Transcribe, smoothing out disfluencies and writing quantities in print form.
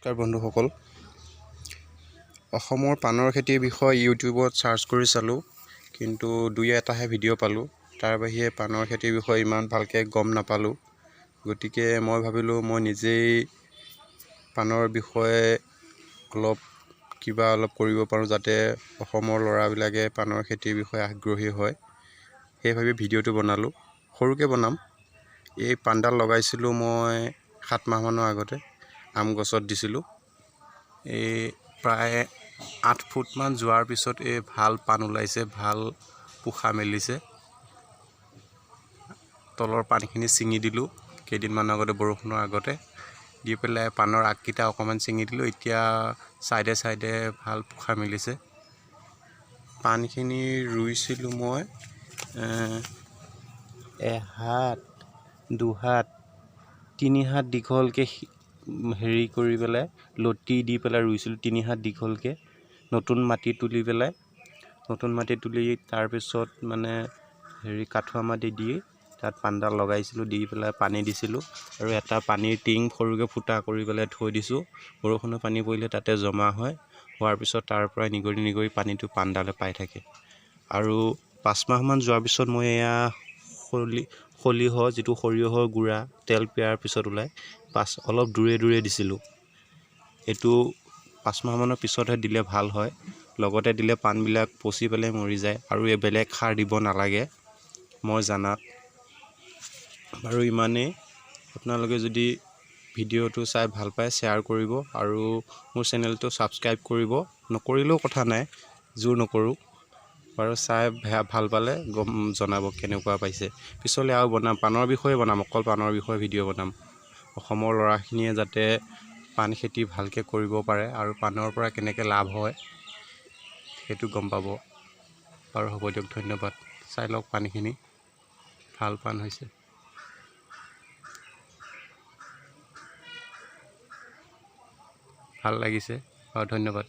নমস্কাৰ বন্ধুসকল, অসমৰ পানৰ খেতিৰ বিষয়ে ইউটিউবত চাৰ্চ কৰি চালোঁ, কিন্তু দুই এটাহে ভিডিঅ' পালোঁ। তাৰ বাহিৰে পানৰ খেতিৰ বিষয়ে ইমান ভালকৈ গম নাপালোঁ। গতিকে মই ভাবিলোঁ মই নিজেই পানৰ বিষয়ে অলপ কৰিব পাৰোঁ, যাতে অসমৰ ল'ৰাবিলাকে পানৰ খেতিৰ বিষয়ে আগ্ৰহী হয়। সেইভাবে ভিডিঅ'টো বনালোঁ। সৰুকৈ বনাম। এই পানডাল লগাইছিলোঁ মই 7 মাহমানৰ আগতে। আম গছত দিছিলোঁ। এই প্ৰায় 8 ফুটমান যোৱাৰ পিছত এই ভাল পান ওলাইছে, ভাল পোখা মেলিছে। তলৰ পানখিনি ছিঙি দিলোঁ কেইদিনমানৰ আগতে, বৰষুণৰ আগতে দি পেলাই পানৰ আগকেইটা অকণমান ছিঙি দিলোঁ। এতিয়া চাইডে চাইডে ভাল পোখা মেলিছে। পানখিনি ৰুইছিলোঁ মই 1 হাত 2 হাত 3 হাত দীঘলকৈ কৰি পেলাই লতি দি পেলাই ৰুইছিলোঁ। 3 হাত দীঘলকৈ নতুন মাটি তুলি পেলাই, তাৰপিছত মানে কাঠুৱা মাটি দি তাত পানডাল লগাইছিলোঁ, দি পেলাই পানী দিছিলোঁ। আৰু এটা পানীৰ টিং সৰুকৈ ফুটা কৰি পেলাই থৈ দিছোঁ। বৰষুণৰ পানী পৰিলে তাতে জমা হয়। হোৱাৰ পিছত তাৰ পৰাই নিগৰি পানীটো পানডালে পাই থাকে। আৰু 5 মাহমান যোৱাৰ পিছত মই এয়া খলিহ, যিটো সৰিয়হৰ গুড়া তেল পেৰাৰ পিছত ওলায়, অলপ দূৰে দিছিলোঁ। এইটো 5 মাহমানৰ পিছতহে দিলে ভাল হয়। লগতে দিলে পানবিলাক পচি পেলাই মৰি যায়। আৰু এই বেলেগ সাৰ দিব নালাগে মই জানাত। বাৰু ইমানেই। আপোনালোকে যদি ভিডিঅ'টো চাই ভাল পায় শ্বেয়াৰ কৰিব আৰু মোৰ চেনেলটো ছাবস্ক্ৰাইব কৰিব। নকৰিলেও কথা নাই, জোৰ নকৰোঁ বাৰু। চাই ভাল পালে জনাব কেনেকুৱা পাইছে। পিছলৈ আৰু বনাম, পানৰ বিষয়ে বনাম, অকল পানৰ বিষয়ে ভিডিঅ' বনাম। অসমৰ ল'ৰাখিনিয়ে যাতে পান খেতি ভালকৈ কৰিব পাৰে আৰু পানৰ পৰা কেনেকৈ লাভ হয় সেইটো গম পাব। বাৰু হ'ব দিয়ক, ধন্যবাদ। চাই লওক পানখিনি, ভাল পান হৈছে। ভাল লাগিছে বাৰু, ধন্যবাদ।